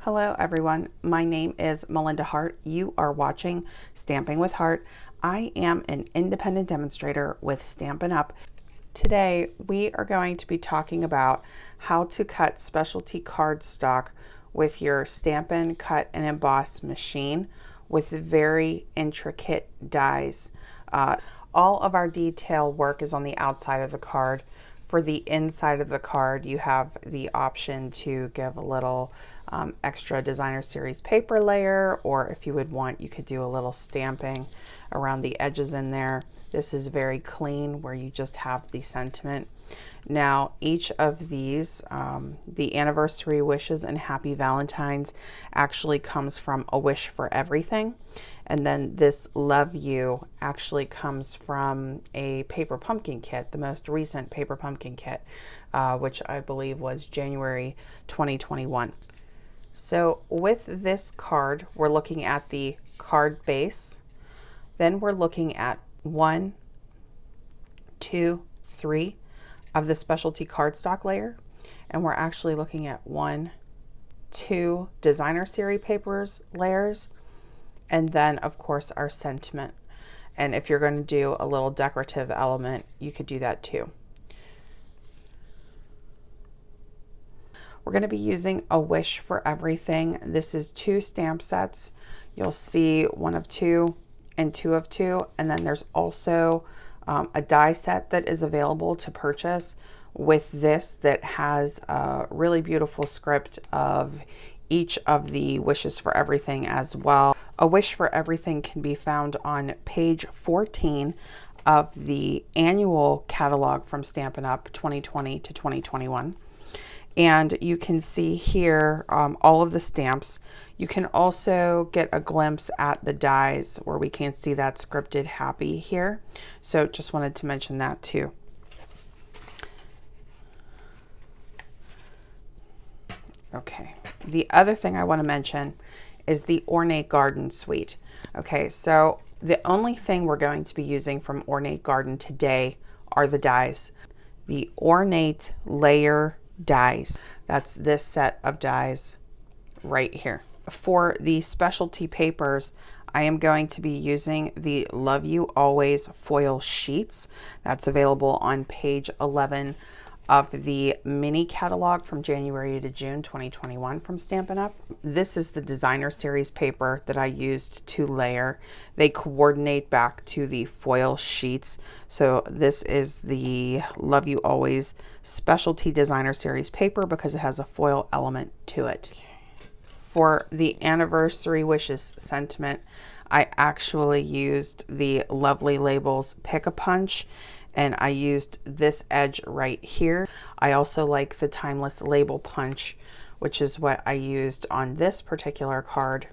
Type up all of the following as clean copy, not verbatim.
Hello everyone, my name is Melinda Hart. You are watching Stamping with Hart. I am an independent demonstrator with Stampin' Up. Today we are going to be talking about how to cut specialty cardstock with your Stampin' Cut and Emboss machine with very intricate dies. All of our detail work is on the outside of the card. For the inside of the card, you have the option to give a little extra designer series paper layer, or if you would want, you could do a little stamping around the edges in there. This is very clean where you just have the sentiment. Now each of these, the anniversary wishes and happy Valentines, actually comes from a wish for everything. And then this love you actually comes from a paper pumpkin kit, the most recent paper pumpkin kit, which I believe was January 2021. So with this card, we're looking at the card base. Then we're looking at 1, 2, 3 of the specialty cardstock layer. And we're actually looking at 1, 2 designer series papers layers. And then of course our sentiment. And if you're going to do a little decorative element, you could do that too. We're going to be using a wish for everything. This is 2 stamp sets. You'll see 1 of 2 and 2 of 2. And then there's also a die set that is available to purchase with this that has a really beautiful script of each of the wishes for everything as well. A wish for everything can be found on page 14 of the annual catalog from Stampin' Up 2020 to 2021. And you can see here all of the stamps. You can also get a glimpse at the dies where we can see that scripted happy here. So just wanted to mention that too. Okay, the other thing I want to mention is the Ornate Garden Suite. Okay, so the only thing we're going to be using from Ornate Garden today are the dies. The Ornate Layer dies. That's this set of dies right here. For the specialty papers, I am going to be using the Love You Always foil sheets. That's available on page 11 of the mini catalog from January to June 2021 from Stampin' Up. This is the designer series paper that I used to layer. They coordinate back to the foil sheets. So this is the Love You Always specialty designer series paper because it has a foil element to it. For the anniversary wishes sentiment, I actually used the Lovely Labels Pick-a-Punch, and I used this edge right here. I also like the Timeless Label Punch, which is what I used on this particular card.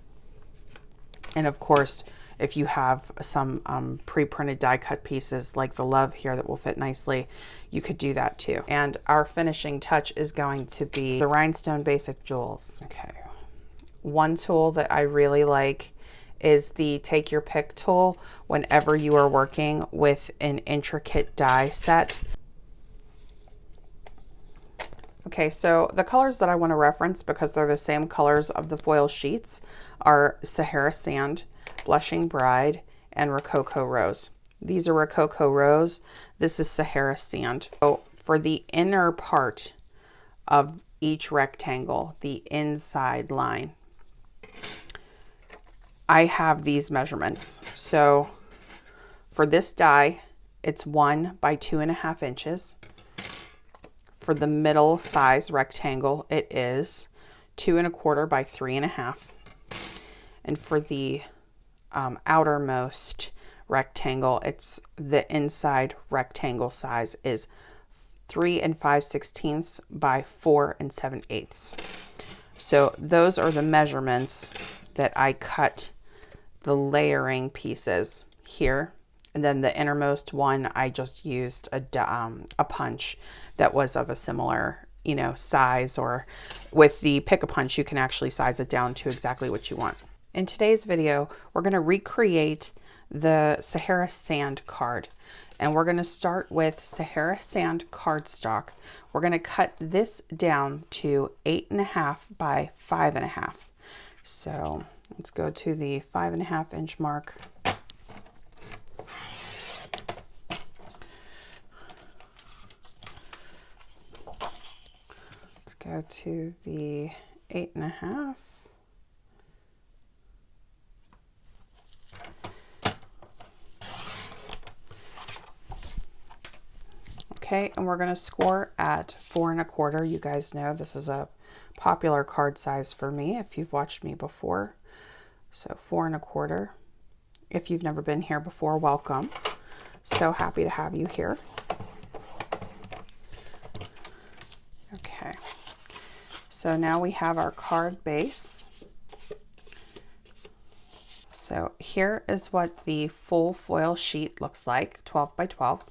And of course, if you have some pre-printed die cut pieces like the love here that will fit nicely, you could do that too. And our finishing touch is going to be the Rhinestone Basic Jewels. Okay. One tool that I really like is the Take Your Pick tool whenever you are working with an intricate die set. Okay, so the colors that I want to reference, because they're the same colors of the foil sheets, are Sahara Sand, Blushing Bride, and Rococo Rose. These are Rococo Rose. This is Sahara Sand. So for the inner part of each rectangle, the inside line, I have these measurements. So for this die, it's 1 by 2.5 inches. For the middle size rectangle, it is 2¼ by 3.5. And for the outermost rectangle, it's the inside rectangle size is 3 5/16 by 4 7/8. So those are the measurements that I cut the layering pieces here. And then the innermost one, I just used a punch that was of a similar, size, or with the Pick-a-Punch, you can actually size it down to exactly what you want. In today's video, we're going to recreate the Sahara Sand card. and we're going to start with Sahara Sand cardstock. We're going to cut this down to 8.5 by 5.5. So let's go to the 5.5 inch mark. Let's go to the 8.5. Okay, and we're going to score at 4.25. You guys know this is a popular card size for me if you've watched me before. So 4.25. If you've never been here before, welcome. So happy to have you here. Okay, so now we have our card base. So here is what the full foil sheet looks like, 12 by 12.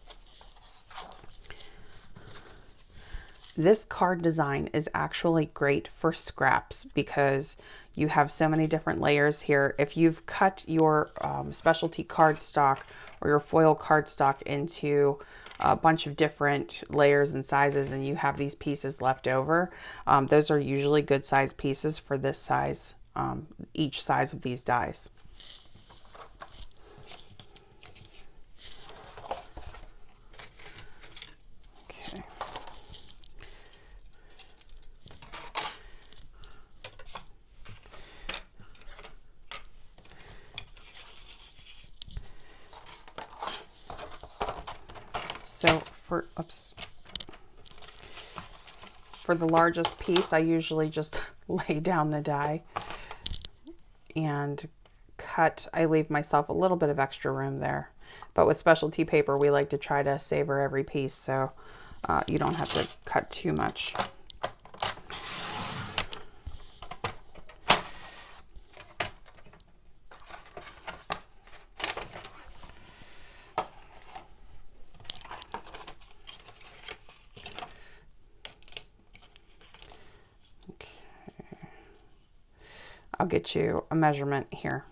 This card design is actually great for scraps because you have so many different layers here. If you've cut your specialty cardstock or your foil cardstock into a bunch of different layers and sizes and you have these pieces left over, those are usually good size pieces for this size, each size of these dies. So for the largest piece, I usually just lay down the die and cut. I leave myself a little bit of extra room there. But with specialty paper, we like to try to savor every piece so you don't have to cut too much. I'll get you a measurement here.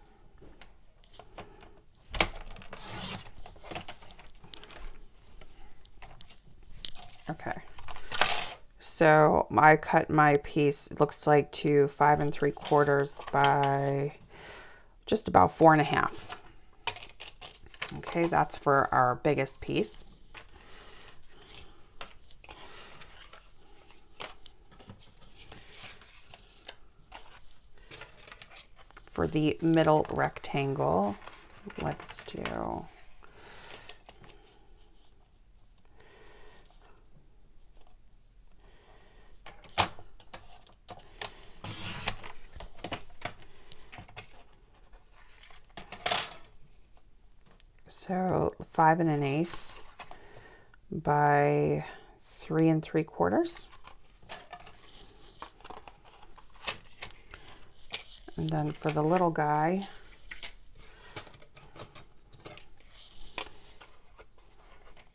Okay, so I cut my piece, it looks like to 5 3/4 by just about 4.5. Okay, that's for our biggest piece. For the middle rectangle, let's do so 5 1/8 by 3 3/4. And then for the little guy,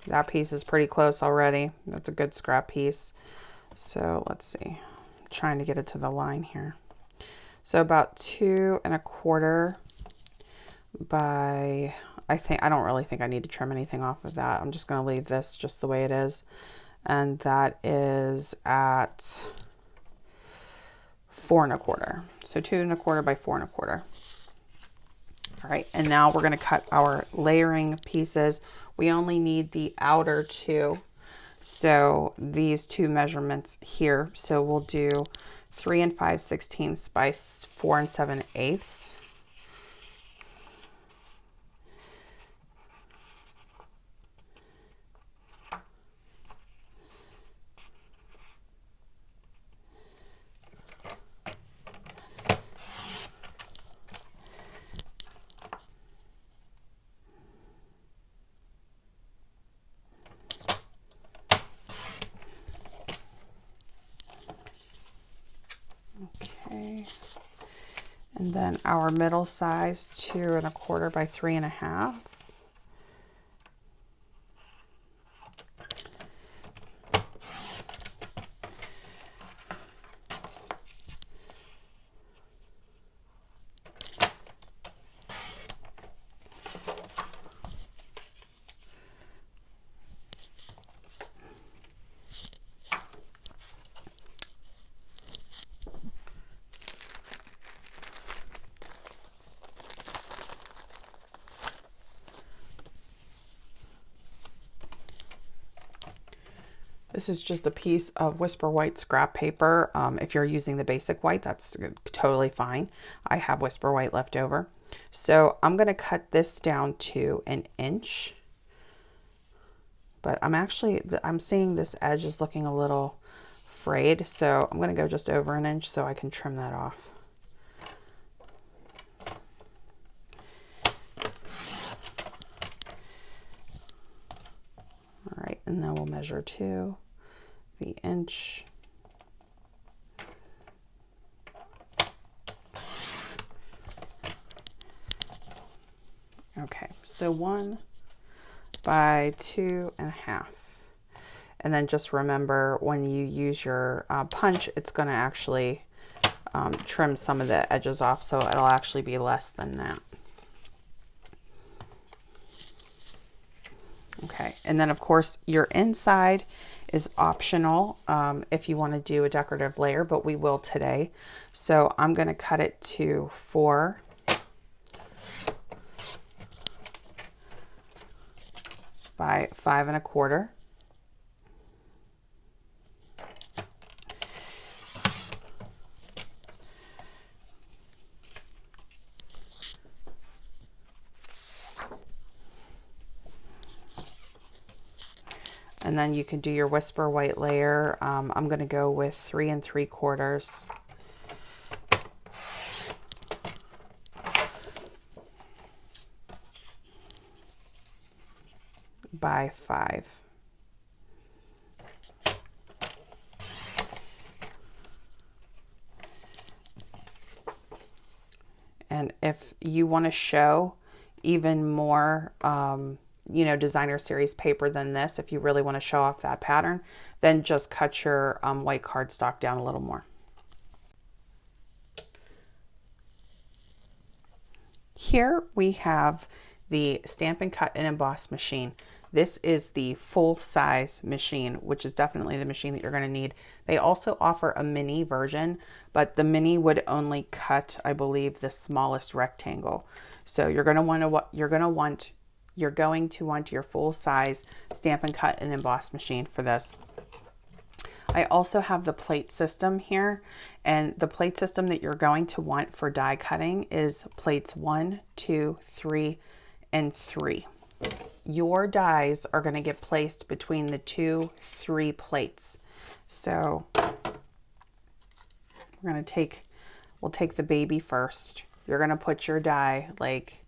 that piece is pretty close already. That's a good scrap piece. So let's see, I'm trying to get it to the line here. So about 2 1/4 by, I don't really think I need to trim anything off of that. I'm just going to leave this just the way it is. And that is at 4 1/4. So 2 1/4 by 4 1/4. All right, and now we're going to cut our layering pieces. We only need the outer two. So these two measurements here. So we'll do 3 5/16 by 4 7/8. Okay, and then our middle size, 2 1/4 by 3 1/2. This is just a piece of Whisper White scrap paper. If you're using the basic white, that's totally fine. I have Whisper White left over. So I'm going to cut this down to 1 inch. But I'm seeing this edge is looking a little frayed. So I'm going to go just over 1 inch so I can trim that off. All right, and then we'll measure to the inch. Okay, so 1 by 2.5. And then just remember when you use your punch, it's going to actually trim some of the edges off, so it'll actually be less than that. Okay, and then of course your inside is optional if you want to do a decorative layer, but we will today. So I'm going to cut it to 4 by 5.25. And then you can do your Whisper White layer. I'm going to go with 3 3/4 by 5. And if you want to show even more you know, designer series paper than this, if you really want to show off that pattern, then just cut your white cardstock down a little more. Here we have the Stampin' Cut and Emboss machine. This is the full size machine, which is definitely the machine that you're going to need. They also offer a mini version, but the mini would only cut, I believe, the smallest rectangle. So you're going to want your full size Stampin' Cut and Emboss machine for this. I also have the plate system here, and the plate system that you're going to want for die cutting is plates 1, 2, 3, and 3. Your dies are going to get placed between the 2, 3 plates. So we'll take the baby first. You're going to put your die, like,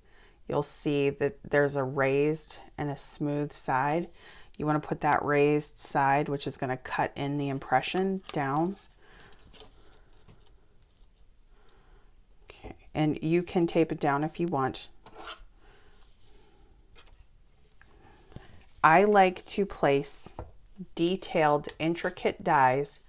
you'll see that there's a raised and a smooth side. You want to put that raised side, which is going to cut in the impression down. Okay, and you can tape it down if you want. I like to place detailed, intricate dies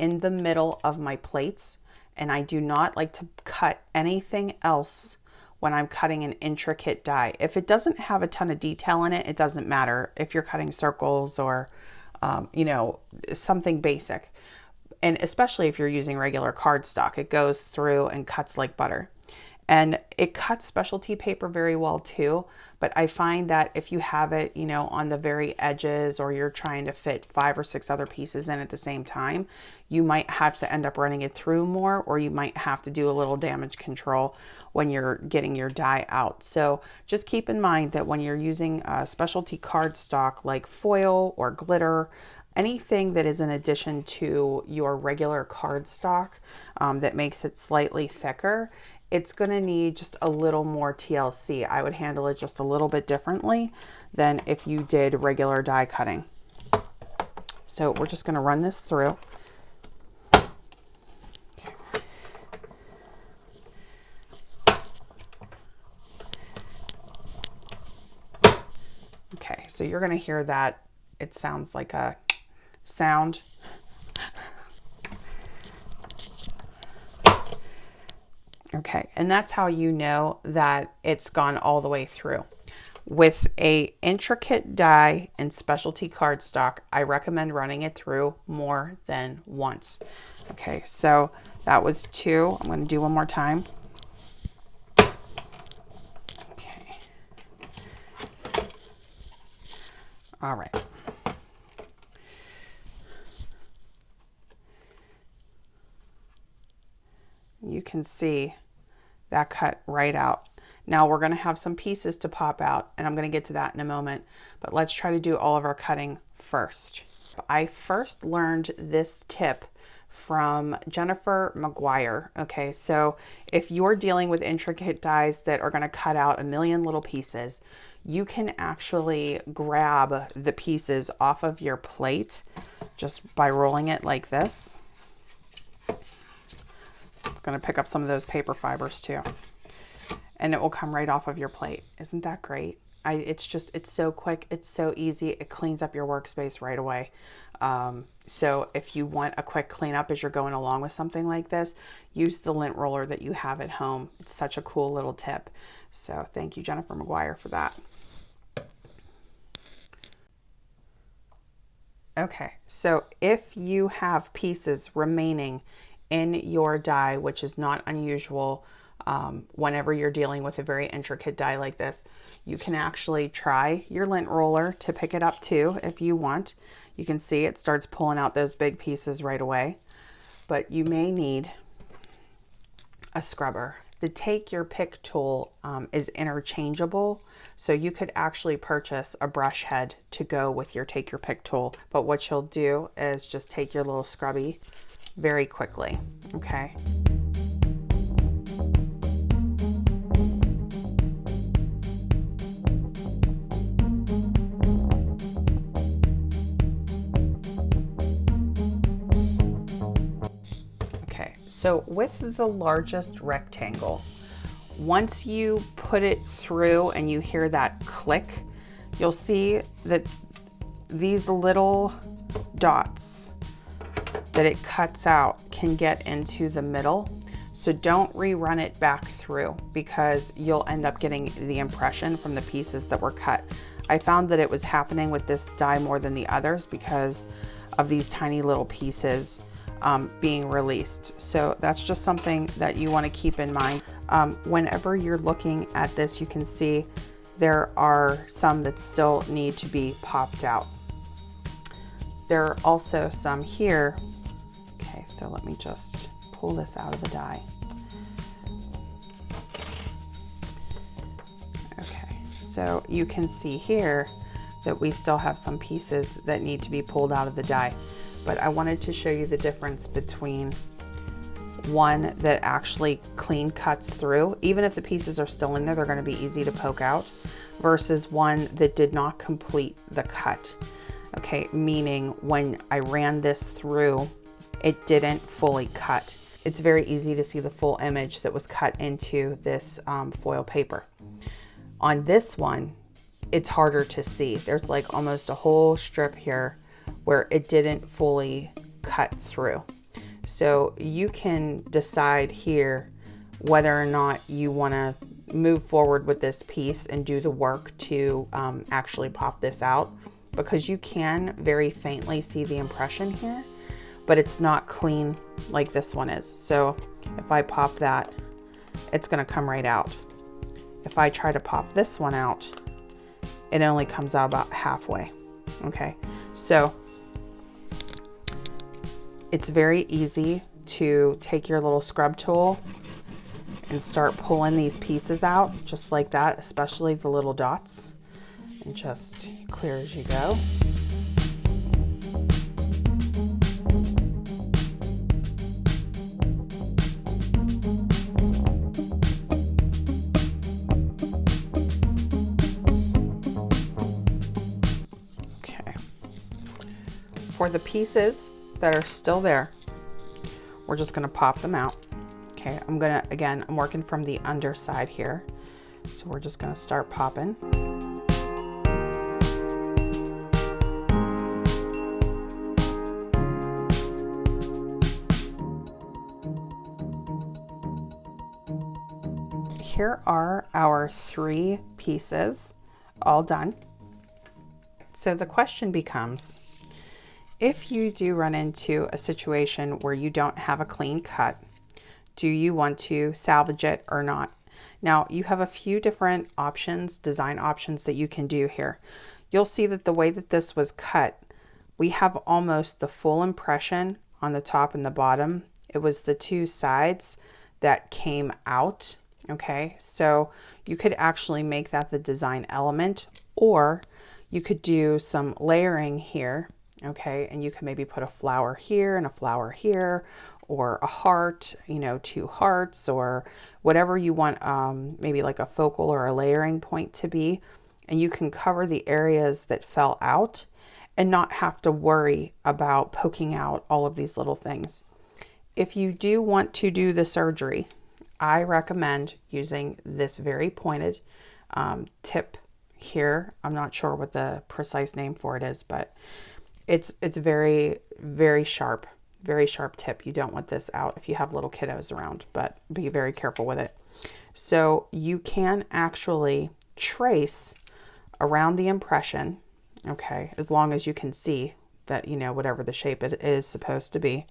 in the middle of my plates, and I do not like to cut anything else when I'm cutting an intricate die. If it doesn't have a ton of detail in it, it doesn't matter if you're cutting circles or, you know, something basic. And especially if you're using regular cardstock, it goes through and cuts like butter. And it cuts specialty paper very well too, but I find that if you have it, you know, on the very edges, or you're trying to fit 5 or 6 other pieces in at the same time, you might have to end up running it through more, or you might have to do a little damage control when you're getting your die out. So just keep in mind that when you're using specialty cardstock like foil or glitter, anything that is in addition to your regular cardstock that makes it slightly thicker, it's going to need just a little more TLC. I would handle it just a little bit differently than if you did regular die cutting. So we're just going to run this through. Okay, so you're going to hear that it sounds like a sound. Okay, and that's how you know that it's gone all the way through. With a intricate die and specialty cardstock, I recommend running it through more than once. Okay, so that was 2. I'm going to do one more time. Okay. All right. You can see that cut right out. Now we're going to have some pieces to pop out, and I'm going to get to that in a moment, but let's try to do all of our cutting first. I first learned this tip from Jennifer McGuire. Okay, so if you're dealing with intricate dies that are going to cut out a million little pieces, you can actually grab the pieces off of your plate just by rolling it like this. It's going to pick up some of those paper fibers too, and it will come right off of your plate. Isn't that great? It's so quick. It's so easy. It cleans up your workspace right away. So if you want a quick cleanup as you're going along with something like this, use the lint roller that you have at home. It's such a cool little tip. So thank you, Jennifer McGuire, for that. Okay, so if you have pieces remaining in your die, which is not unusual, whenever you're dealing with a very intricate die like this, you can actually try your lint roller to pick it up too if you want. You can see it starts pulling out those big pieces right away, but you may need a scrubber. The take your pick tool is interchangeable, so you could actually purchase a brush head to go with your take your pick tool, but what you'll do is just take your little scrubby very quickly. Okay. So with the largest rectangle, once you put it through and you hear that click, you'll see that these little dots that it cuts out can get into the middle. So don't rerun it back through, because you'll end up getting the impression from the pieces that were cut. I found that it was happening with this die more than the others because of these tiny little pieces being released. So that's just something that you want to keep in mind. Whenever you're looking at this, you can see there are some that still need to be popped out. There are also some here. Okay, so let me just pull this out of the die. Okay, so you can see here that we still have some pieces that need to be pulled out of the die. But I wanted to show you the difference between one that actually clean cuts through. Even if the pieces are still in there, they're going to be easy to poke out, versus one that did not complete the cut. Okay, meaning when I ran this through, it didn't fully cut. It's very easy to see the full image that was cut into this foil paper. On this one, it's harder to see. There's like almost a whole strip here where it didn't fully cut through. So you can decide here whether or not you want to move forward with this piece and do the work to actually pop this out, because you can very faintly see the impression here, but it's not clean like this one is. So if I pop that, it's going to come right out. If I try to pop this one out, it only comes out about halfway. Okay, so it's very easy to take your little scrub tool and start pulling these pieces out just like that, especially the little dots, and just clear as you go. Okay. For the pieces that are still there, we're just going to pop them out. Okay, I'm working from the underside here, so we're just going to start popping. Here are our 3 pieces all done. So the question becomes, if you do run into a situation where you don't have a clean cut, do you want to salvage it or not? Now, you have a few different options, design options that you can do here. You'll see that the way that this was cut, we have almost the full impression on the top and the bottom. It was the 2 sides that came out. Okay, so you could actually make that the design element, or you could do some layering here. Okay, and you can maybe put a flower here and a flower here, or a heart, you know, 2 hearts, or whatever you want, maybe like a focal or a layering point to be. And you can cover the areas that fell out and not have to worry about poking out all of these little things. If you do want to do the surgery, I recommend using this very pointed tip here. I'm not sure what the precise name for it is, but it's very, very sharp tip. You don't want this out if you have little kiddos around, but be very careful with it. So you can actually trace around the impression, okay, as long as you can see that, you know, whatever the shape it is supposed to be,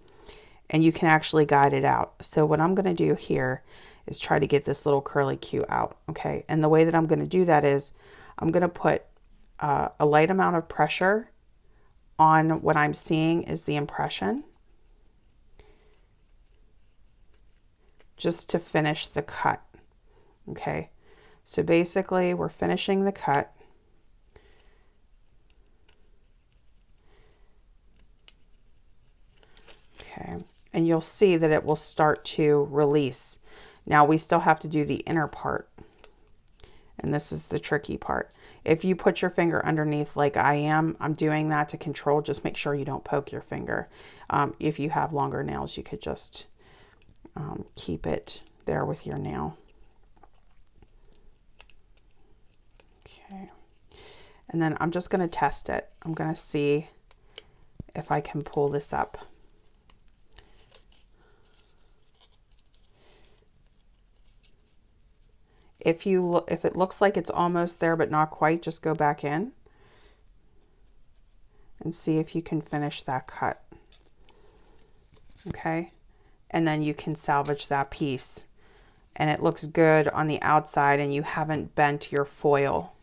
and you can actually guide it out. So what I'm going to do here is try to get this little curly Q out, okay? And the way that I'm going to do that is I'm going to put a light amount of pressure on what I'm seeing is the impression, just to finish the cut, okay? So basically we're finishing the cut. Okay, and you'll see that it will start to release. Now we still have to do the inner part, and this is the tricky part. If you put your finger underneath like I'm doing that to control, just make sure you don't poke your finger. If you have longer nails, you could just keep it there with your nail. Okay, and then I'm just going to test it. I'm going to see if I can pull this up. If it looks like it's almost there but not quite, just go back in and see if you can finish that cut. Okay, and then you can salvage that piece, and it looks good on the outside and you haven't bent your foil.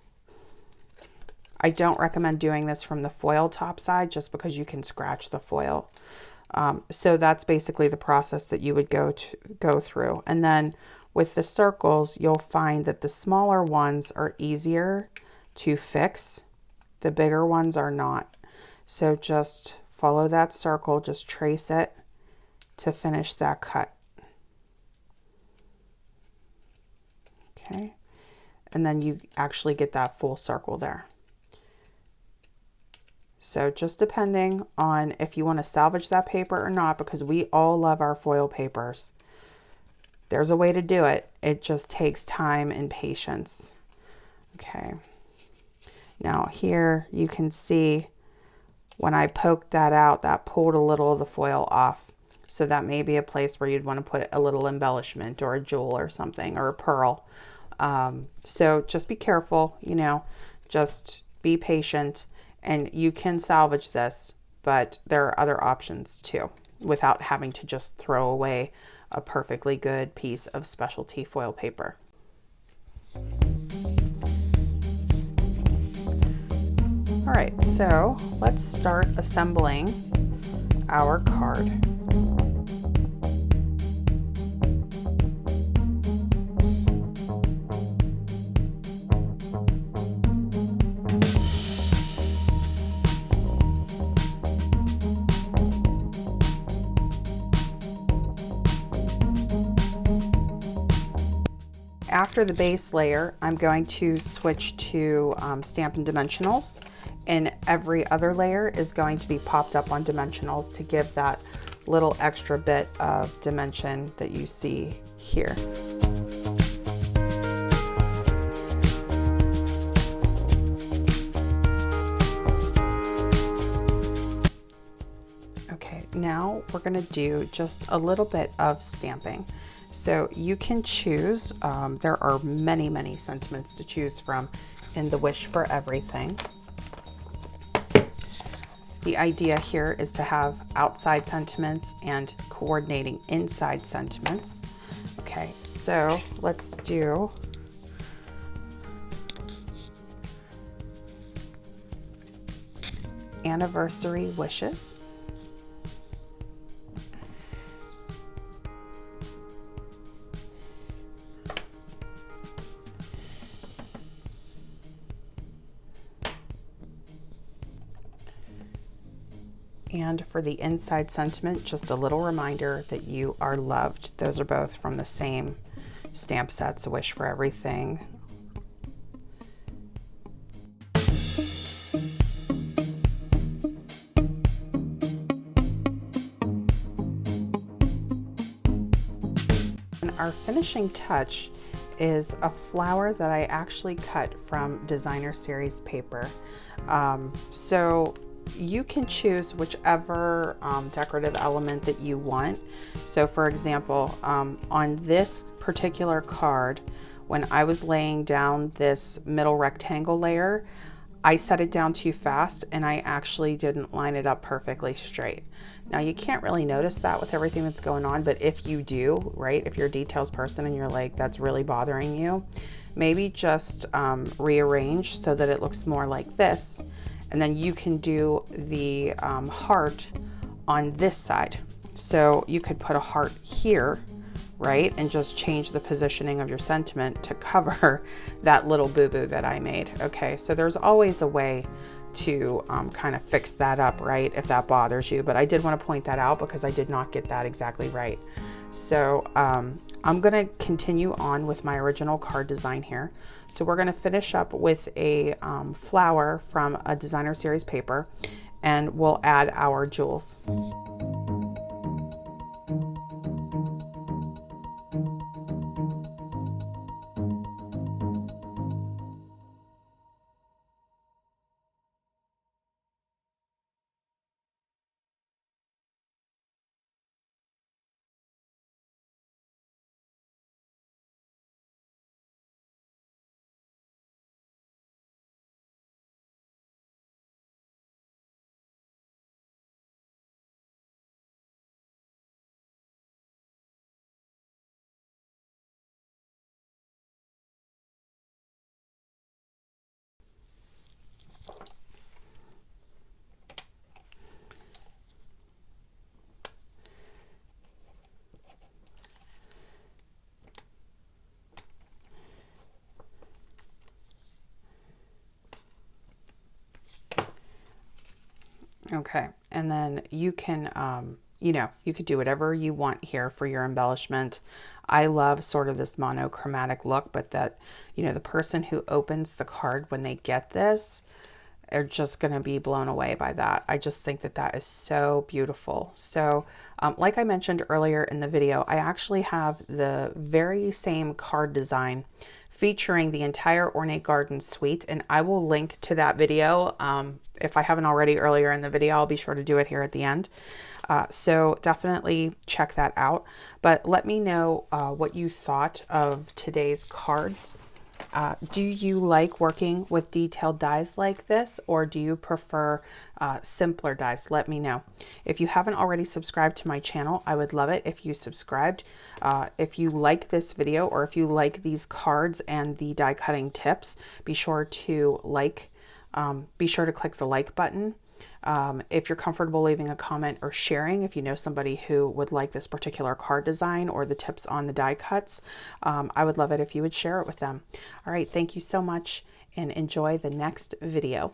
I don't recommend doing this from the foil top side just because you can scratch the foil. So that's basically the process that you would go through. And then with the circles, you'll find that the smaller ones are easier to fix. The bigger ones are not. So just follow that circle, just trace it to finish that cut. Okay, and then you actually get that full circle there. So just depending on if you want to salvage that paper or not, because we all love our foil papers. There's a way to do it. It just takes time and patience. Okay. Now here you can see when I poked that out, that pulled a little of the foil off. So that may be a place where you'd want to put a little embellishment or a jewel or something, or a pearl. So just be careful, you know, just be patient, and you can salvage this, but there are other options too, without having to just throw away a perfectly good piece of specialty foil paper. All right, so let's start assembling our card. After the base layer, I'm going to switch to Stampin' Dimensionals, and every other layer is going to be popped up on dimensionals to give that little extra bit of dimension that you see here. Okay, now we're going to do just a little bit of stamping. So you can choose, there are many, many sentiments to choose from in the Wish for Everything. The idea here is to have outside sentiments and coordinating inside sentiments. Okay, so let's do Anniversary Wishes. And for the inside sentiment, just a little reminder that you are loved. Those are both from the same stamp sets, A Wish for Everything. And our finishing touch is a flower that I actually cut from designer series paper. So you can choose whichever decorative element that you want. So for example, on this particular card, when I was laying down this middle rectangle layer, I set it down too fast and I actually didn't line it up perfectly straight. Now you can't really notice that with everything that's going on, but if you do, right, if you're a details person and you're like, that's really bothering you, maybe just rearrange so that it looks more like this. And then you can do the heart on this side. So you could put a heart here, right? And just change the positioning of your sentiment to cover that little boo-boo that I made. Okay, so there's always a way to kind of fix that up, right? If that bothers you, but I did want to point that out because I did not get that exactly right. So I'm gonna continue on with my original card design here. So we're gonna finish up with a flower from a designer series paper, and we'll add our jewels. Okay, and then you can, you know, you could do whatever you want here for your embellishment. I love sort of this monochromatic look, but that, you know, the person who opens the card when they get this are just going to be blown away by that. I just think that that is so beautiful. So like I mentioned earlier in the video, I actually have the very same card design featuring the entire Ornate Garden suite, and I will link to that video. If I haven't already earlier in the video, I'll be sure to do it here at the end. So definitely check that out. But let me know what you thought of today's cards. Do you like working with detailed dies like this, or do you prefer simpler dies? Let me know. If you haven't already subscribed to my channel, I would love it if you subscribed. If you like this video, or if you like these cards and the die cutting tips, be sure to click the like button. If you're comfortable leaving a comment or sharing, if you know somebody who would like this particular card design or the tips on the die cuts, I would love it if you would share it with them. All right, thank you so much and enjoy the next video.